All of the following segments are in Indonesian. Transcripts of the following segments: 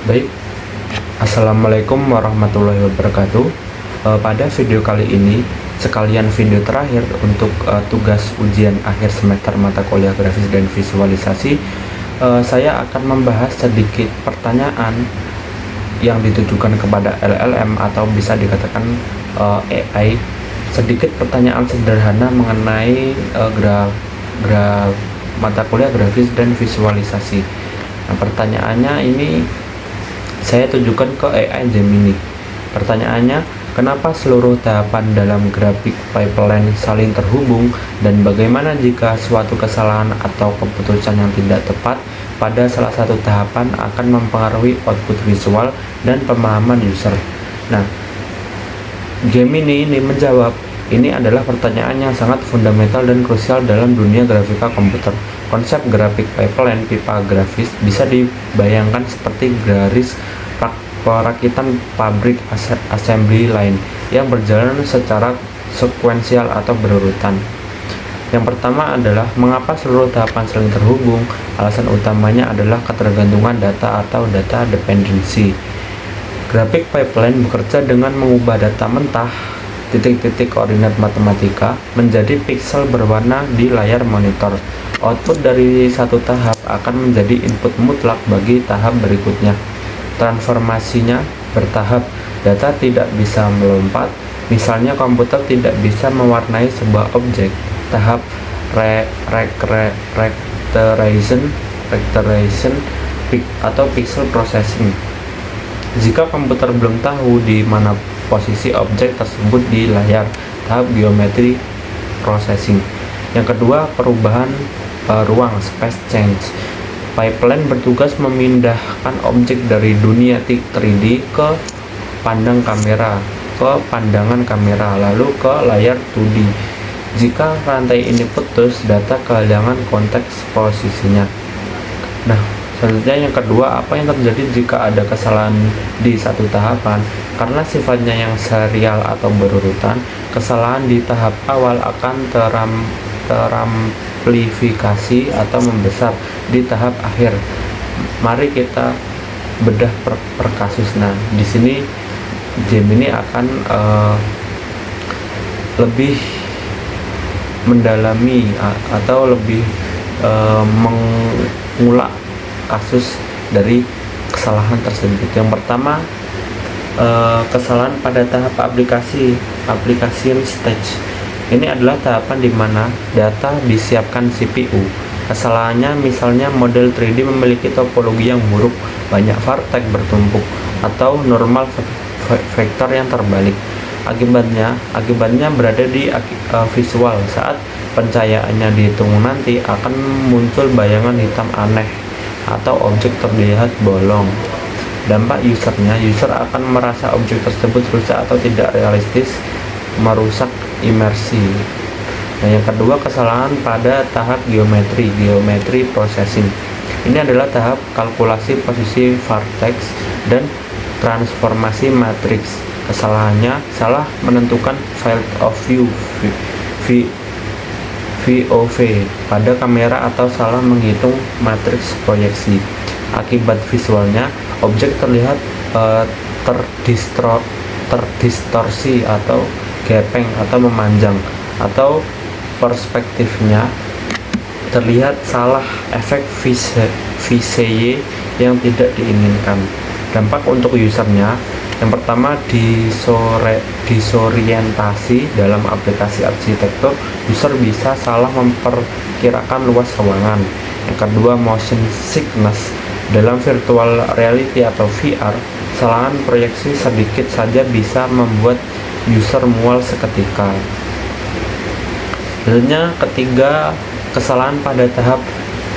Baik, Assalamualaikum warahmatullahi wabarakatuh. Pada video kali ini, sekalian video terakhir untuk tugas ujian akhir semester mata kuliah grafis dan visualisasi, saya akan membahas sedikit pertanyaan yang ditujukan kepada LLM atau bisa dikatakan AI. Sedikit pertanyaan sederhana mengenai mata kuliah grafis dan visualisasi. Nah, pertanyaannya ini saya tujukan ke AI Gemini. Pertanyaannya, kenapa seluruh tahapan dalam grafik pipeline saling terhubung, dan bagaimana jika suatu kesalahan atau keputusan yang tidak tepat pada salah satu tahapan akan mempengaruhi output visual dan pemahaman user? Nah, Gemini ini menjawab, ini adalah pertanyaan yang sangat fundamental dan krusial dalam dunia grafika komputer. Konsep grafik pipeline pipa grafis bisa dibayangkan seperti garis perakitan pabrik assembly line yang berjalan secara sekuensial atau berurutan. Yang pertama adalah mengapa seluruh tahapan saling terhubung. Alasan utamanya adalah ketergantungan data atau data dependency. Grafik pipeline bekerja dengan mengubah data mentah titik-titik koordinat matematika menjadi piksel berwarna di layar monitor. Output dari satu tahap akan menjadi input mutlak bagi tahap berikutnya. Transformasinya bertahap, data tidak bisa melompat. Misalnya komputer tidak bisa mewarnai sebuah objek. Tahap recterization atau pixel processing. Jika komputer belum tahu di mana posisi objek tersebut di layar, tahap geometry processing. Yang kedua, perubahan ruang, space change. Pipeline bertugas memindahkan objek dari dunia 3D ke pandangan kamera, lalu ke layar 2D. Jika rantai ini putus, data kehilangan konteks posisinya. Nah, selanjutnya yang kedua, apa yang terjadi jika ada kesalahan di satu tahapan? Karena sifatnya yang serial atau berurutan, kesalahan di tahap awal akan teramplifikasi atau membesar di tahap akhir. Mari kita bedah per kasus. Nah, di sini Gemini akan lebih mendalami atau lebih mengulas kasus dari kesalahan tersebut. Yang pertama, kesalahan pada tahap application stage. Ini adalah tahapan di mana data disiapkan CPU. Kesalahannya misalnya model 3D memiliki topologi yang buruk, banyak vertex bertumpuk, atau normal vektor yang terbalik. Akibatnya berada di visual. Saat pencahayaannya dihitung nanti akan muncul bayangan hitam aneh atau objek terlihat bolong. Dampak user akan merasa objek tersebut rusak atau tidak realistis, merusak imersi. Nah, yang kedua, kesalahan pada tahap geometry processing. Ini adalah tahap kalkulasi posisi vertex dan transformasi matriks. Kesalahannya salah menentukan field of view VOV pada kamera atau salah menghitung matriks proyeksi. Akibat visualnya, objek terlihat terdistorsi atau gepeng atau memanjang, atau perspektifnya terlihat salah, efek Viseye yang tidak diinginkan. Dampak untuk usernya, yang pertama, disorientasi dalam aplikasi arsitektur. User bisa salah memperkirakan luas ruangan. Yang kedua, motion sickness. Dalam virtual reality atau VR, kesalahan proyeksi sedikit saja bisa membuat user mual seketika. Selanjutnya, ketiga, kesalahan pada tahap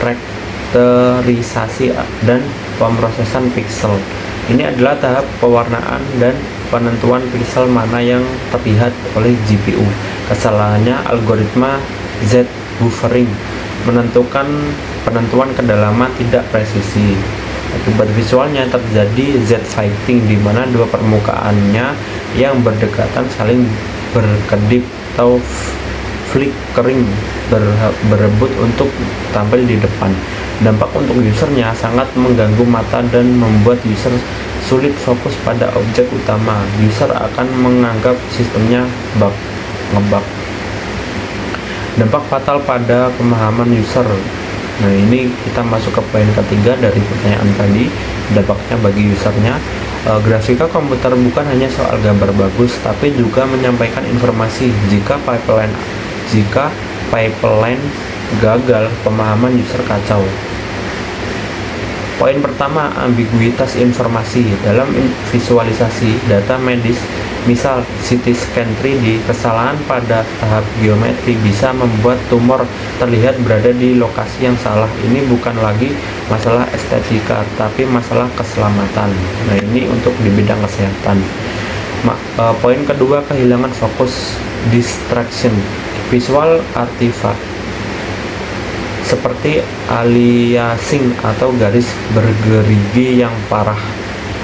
rekterisasi dan pemrosesan pixel. Ini adalah tahap pewarnaan dan penentuan pixel mana yang terlihat oleh GPU. Kesalahannya, algoritma Z buffering, penentuan kedalaman tidak presisi. Akibat visualnya terjadi Z fighting, di mana dua permukaannya yang berdekatan saling berkedip atau flickering, berebut untuk tampil di depan. Dampak untuk usernya sangat mengganggu mata dan membuat user sulit fokus pada objek utama. User akan menganggap sistemnya ngebug. Dampak fatal pada pemahaman user. Nah, ini kita masuk ke poin ketiga dari pertanyaan tadi, dampaknya bagi usernya. Grafika komputer bukan hanya soal gambar bagus, tapi juga menyampaikan informasi. Jika pipeline gagal, pemahaman user kacau. Poin pertama, ambiguitas informasi. Dalam visualisasi data medis, misal CT scan 3D, kesalahan pada tahap geometri bisa membuat tumor terlihat berada di lokasi yang salah. Ini bukan lagi masalah estetika, tapi masalah keselamatan. Nah, ini untuk di bidang kesehatan. Poin kedua, kehilangan fokus, distraction. Visual artifact seperti aliasing atau garis bergerigi yang parah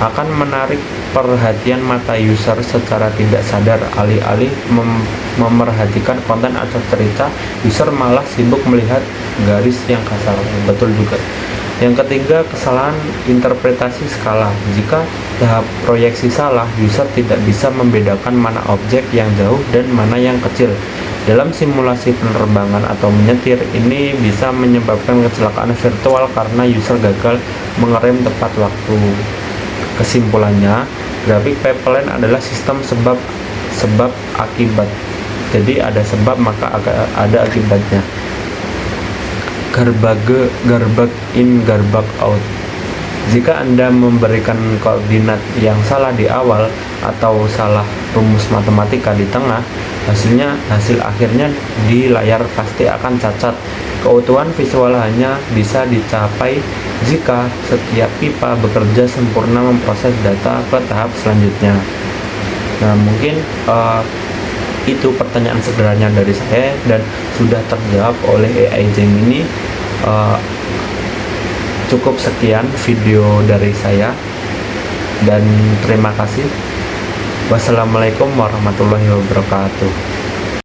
akan menarik perhatian mata user secara tidak sadar. Alih-alih memerhatikan konten atau cerita, user malah sibuk melihat garis yang kasar. Betul juga. Yang ketiga, kesalahan interpretasi skala. Jika tahap proyeksi salah, user tidak bisa membedakan mana objek yang jauh dan mana yang kecil. Dalam simulasi penerbangan atau menyetir, ini bisa menyebabkan kecelakaan virtual karena user gagal mengerem tepat waktu. Kesimpulannya, grafik pipeline adalah sistem sebab akibat. Jadi ada sebab maka ada akibatnya. Garbage in, garbage out. Jika Anda memberikan koordinat yang salah di awal atau salah rumus matematika di tengah, hasil akhirnya di layar pasti akan cacat. Keutuhan visual hanya bisa dicapai jika setiap pipa bekerja sempurna memproses data ke tahap selanjutnya. Nah, mungkin itu pertanyaan sederhana dari saya dan sudah terjawab oleh AI Gemini. Cukup sekian video dari saya dan terima kasih. Wassalamualaikum warahmatullahi wabarakatuh.